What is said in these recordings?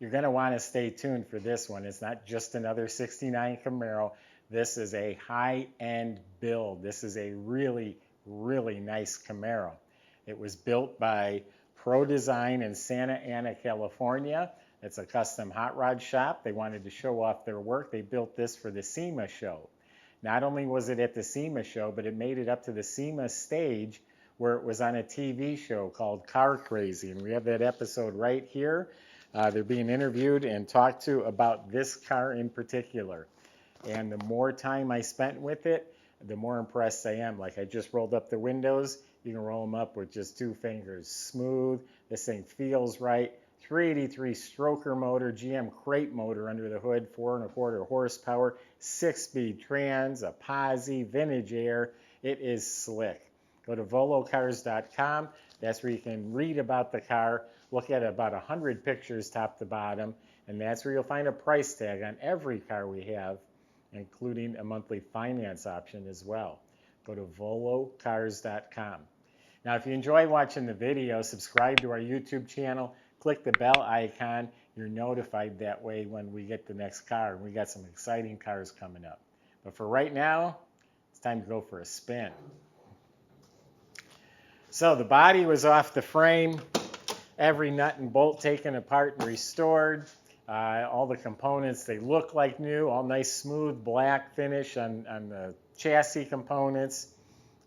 you're going to want to stay tuned for this one. It's not just another 69 Camaro. This is a high-end build. This is a really, really nice Camaro. It was built by ProDesign in Santa Ana, California. It's a custom hot rod shop. They wanted to show off their work. They built this for the SEMA show. Not only was it at the SEMA show, but it made it up to the SEMA stage where it was on a TV show called Car Crazy. And we have that episode right here. They're being interviewed and talked to about this car in particular. And the more time I spent with it, the more impressed I am. Like, I just rolled up the windows. You can roll them up with just 2 fingers. Smooth. This thing feels right. 383 stroker motor, GM crate motor under the hood, 4.25 horsepower, 6-speed trans, a posi, vintage air. It is slick. Go to volocars.com. That's where you can read about the car, look at about 100 pictures top to bottom, and that's where you'll find a price tag on every car we have, including a monthly finance option as well. Go to volocars.com. Now, if you enjoy watching the video, subscribe to our YouTube channel. Click the bell icon. You're notified that way when we get the next car. We got some exciting cars coming up. But for right now, it's time to go for a spin. So the body was off the frame. Every nut and bolt taken apart and restored. All the components, they look like new. All nice, smooth, black finish on the chassis components.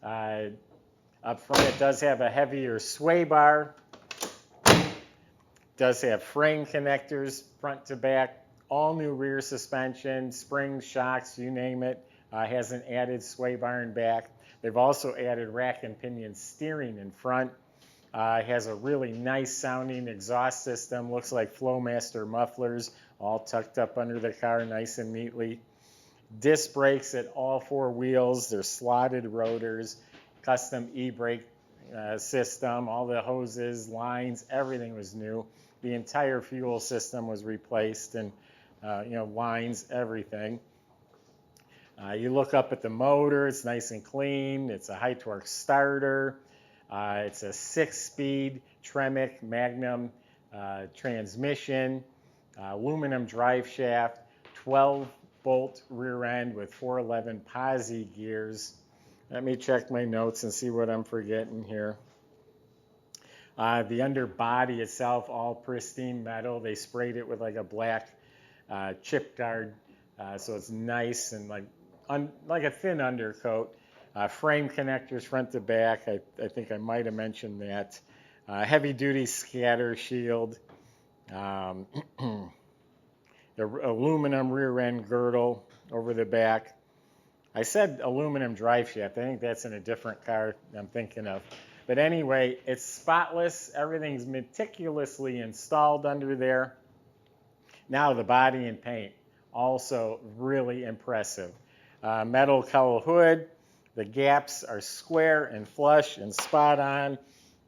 Up front, it does have a heavier sway bar. Does have frame connectors front to back, all new rear suspension, springs, shocks, you name it. Has an added sway bar in back. They've also added rack and pinion steering in front. Has a really nice sounding exhaust system. Looks like Flowmaster mufflers, all tucked up under the car nice and neatly. Disc brakes at all 4 wheels. They're slotted rotors, custom e-brake system, all the hoses, lines, everything was new. The entire fuel system was replaced, and lines, everything. You look up at the motor, it's nice and clean. It's a high torque starter. It's a 6-speed Tremec Magnum transmission, aluminum drive shaft, 12-bolt rear end with 411 posi gears. Let me check my notes and see what I'm forgetting here. The underbody itself, all pristine metal. They sprayed it with like a black chip guard, so it's nice and like a thin undercoat. Frame connectors front to back. I think I might have mentioned that. Heavy-duty scatter shield. The aluminum rear end girdle over the back. I said aluminum drive shaft. I think that's in a different car I'm thinking of. But anyway, it's spotless. Everything's meticulously installed under there. Now the body and paint, also really impressive. Metal cowl hood. The gaps are square and flush and spot on.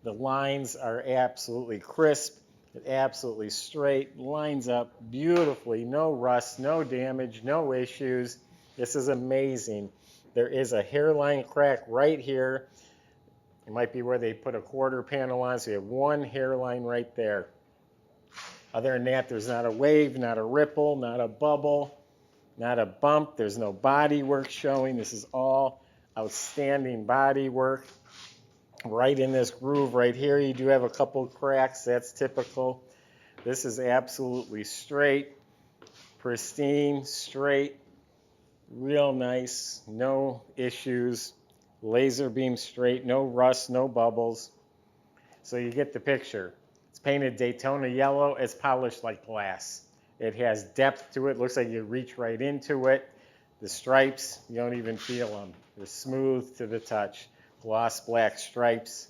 The lines are absolutely crisp, absolutely straight, lines up beautifully. No rust, no damage, no issues. This is amazing. There is a hairline crack right here. It might be where they put a quarter panel on, so you have one hairline right there. Other than that, there's not a wave, not a ripple, not a bubble, not a bump. There's no body work showing. This is all outstanding body work. Right in this groove right here, you do have a couple cracks. That's typical. This is absolutely straight, pristine, straight, real nice, no issues. Laser beam straight, no rust, no bubbles. So you get the picture. It's painted Daytona Yellow. It's polished like glass. It has depth to it. Looks like you reach right into it. The stripes, you don't even feel them. They're smooth to the touch. Gloss black stripes.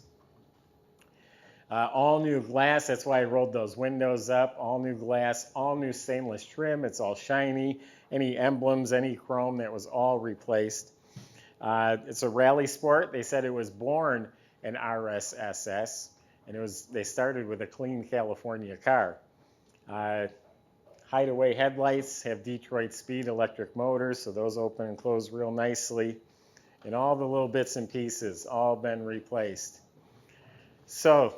All new glass. That's why I rolled those windows up. All new glass, all new stainless trim. It's all shiny. Any emblems, any chrome, that was all replaced. It's a rally sport. They said it was born an RSSS, and they started with a clean California car. Hideaway headlights have Detroit speed electric motors, so those open and close real nicely. And all the little bits and pieces all been replaced. So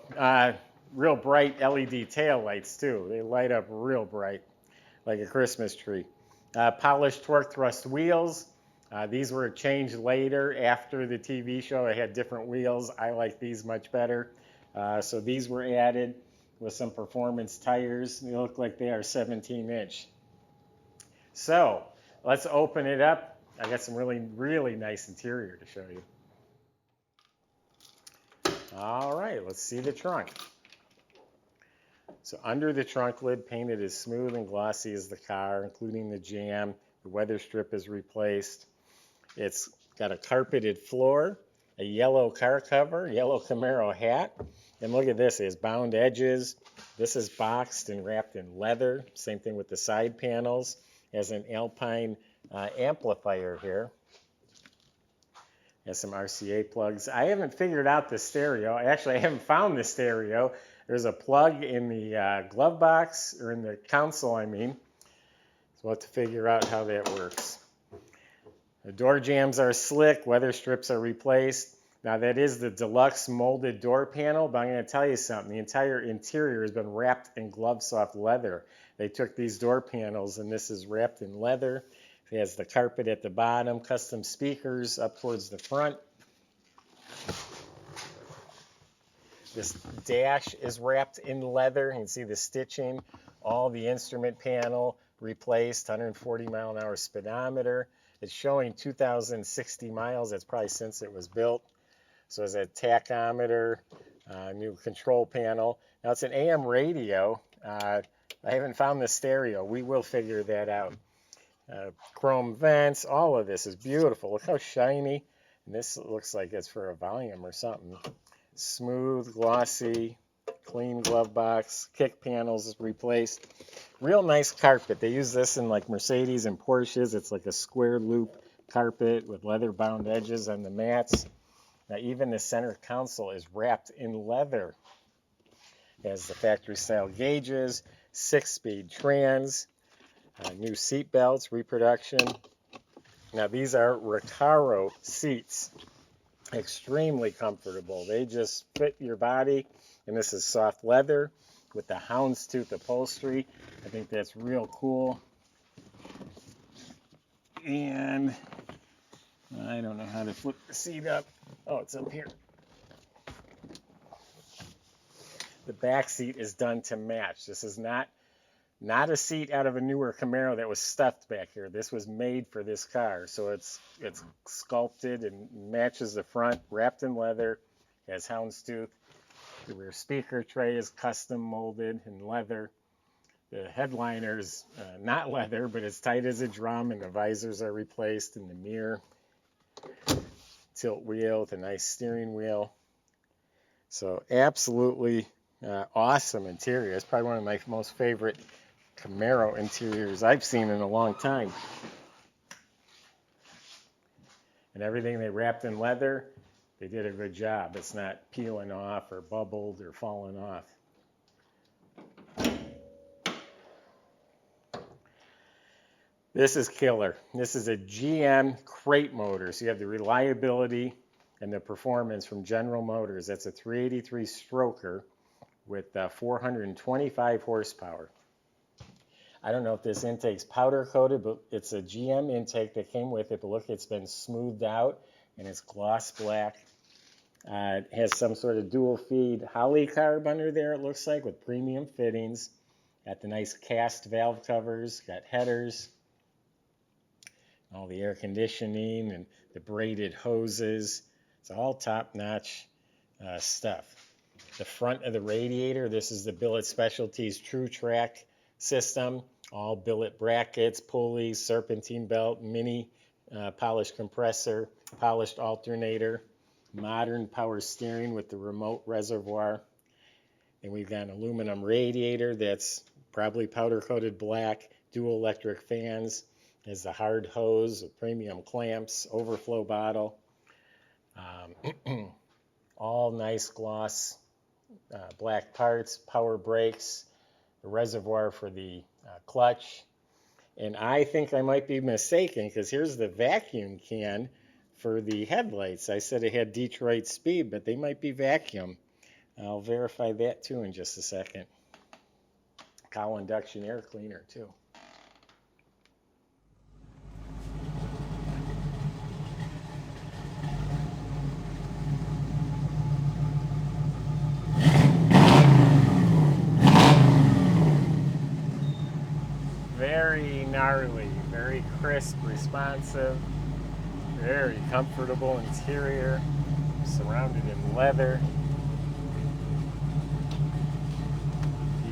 real bright LED tail lights too. They light up real bright, like a Christmas tree. Polished torque thrust wheels. These were changed later after the TV show. It had different wheels. I like these much better. So these were added with some performance tires. They look like they are 17-inch. So let's open it up. I got some really, really nice interior to show you. All right, let's see the trunk. So under the trunk lid, painted as smooth and glossy as the car, including the jamb. The weather strip is replaced. It's got a carpeted floor, a yellow car cover, yellow Camaro hat. And look at this, it has bound edges. This is boxed and wrapped in leather. Same thing with the side panels. It has an Alpine amplifier here. Has some RCA plugs. I haven't figured out the stereo. Actually, I haven't found the stereo. There's a plug in the glove box, or in the console, I mean. So we'll have to figure out how that works. The door jambs are slick. Weather strips are replaced. Now, that is the deluxe molded door panel, but I'm going to tell you something. The entire interior has been wrapped in glove soft leather. They took these door panels, and this is wrapped in leather. It has the carpet at the bottom, custom speakers up towards the front. This dash is wrapped in leather. You can see the stitching. All the instrument panel replaced, 140 mile an hour speedometer. It's showing 2,060 miles. That's probably since it was built. So it's a tachometer, new control panel. Now it's an AM radio. I haven't found the stereo. We will figure that out. Chrome vents, all of this is beautiful. Look how shiny. And this looks like it's for a volume or something. Smooth, glossy, clean glove box. Kick panels is replaced. Real nice carpet. They use this in like Mercedes and Porsches. It's like a square loop carpet with leather bound edges on the mats. Now even the center console is wrapped in leather. It has the factory style gauges, 6-speed trans. New seat belts, reproduction. Now these are Recaro seats. Extremely comfortable. They just fit your body. And this is soft leather with the houndstooth upholstery. I think that's real cool. And I don't know how to flip the seat up. Oh, it's up here. The back seat is done to match. This is not a seat out of a newer Camaro that was stuffed back here. This was made for this car. So it's sculpted and matches the front, wrapped in leather, has houndstooth. The rear speaker tray is custom molded in leather. The headliner's not leather, but it's tight as a drum, and the visors are replaced in the mirror. Tilt wheel with a nice steering wheel. So absolutely awesome interior. It's probably one of my most favorite Camaro interiors I've seen in a long time. And everything they wrapped in leather, they did a good job. It's not peeling off or bubbled or falling off. This is killer. This is a GM crate motor. So you have the reliability and the performance from General Motors. That's a 383 stroker with 425 horsepower. I don't know if this intake's powder coated, but it's a GM intake that came with it. But look, it's been smoothed out and it's gloss black. It has some sort of dual feed Holley carb under there, it looks like, with premium fittings. Got the nice cast valve covers, got headers, all the air conditioning and the braided hoses. It's all top-notch stuff. The front of the radiator, this is the Billet Specialties True Track system. All billet brackets, pulleys, serpentine belt, mini polished compressor, polished alternator, modern power steering with the remote reservoir. And we've got an aluminum radiator that's probably powder coated black, dual electric fans. There's the hard hose with premium clamps, overflow bottle. All nice gloss black parts, power brakes, the reservoir for the clutch. And I think I might be mistaken because here's the vacuum can for the headlights. I said it had Detroit speed, but they might be vacuum. I'll verify that too in just a second. Cowl induction air cleaner too. Very gnarly, very crisp, responsive, very comfortable interior, surrounded in leather.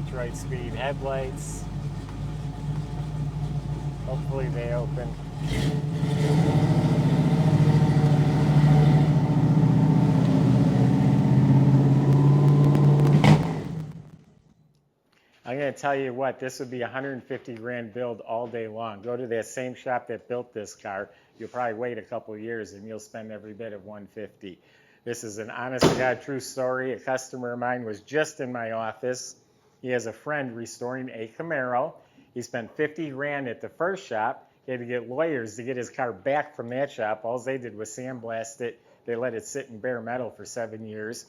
Detroit speed headlights. Hopefully they open. I'm going to tell you what, this would be a 150 grand build all day long. Go to that same shop that built this car. You'll probably wait a couple years and you'll spend every bit of 150. This is an honest to God true story. A customer of mine was just in my office. He has a friend restoring a Camaro. He spent 50 grand at the first shop. He had to get lawyers to get his car back from that shop. All they did was sandblast it. They let it sit in bare metal for 7 years.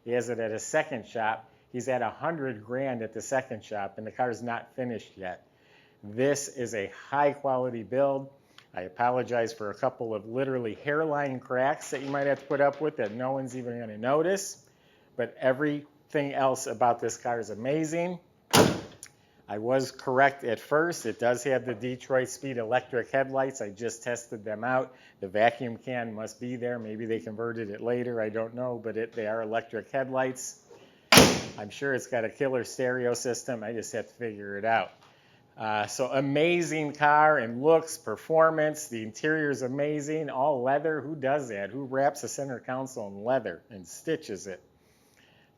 He has it at a second shop. He's at 100 grand at the second shop, and the car's not finished yet. This is a high quality build. I apologize for a couple of literally hairline cracks that you might have to put up with that no one's even going to notice. But everything else about this car is amazing. I was correct at first. It does have the Detroit speed electric headlights. I just tested them out. The vacuum can must be there. Maybe they converted it later. I don't know, but they are electric headlights. I'm sure it's got a killer stereo system. I just have to figure it out. So amazing car in looks, performance. The interior is amazing. All leather. Who does that? Who wraps a center console in leather and stitches it?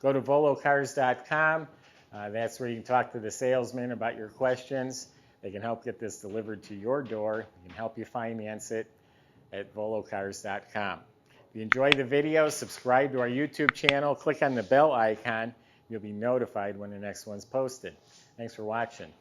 Go to volocars.com. That's where you can talk to the salesman about your questions. They can help get this delivered to your door. They can help you finance it at volocars.com. If you enjoyed the video, subscribe to our YouTube channel. Click on the bell icon. You'll be notified when the next one's posted. Thanks for watching.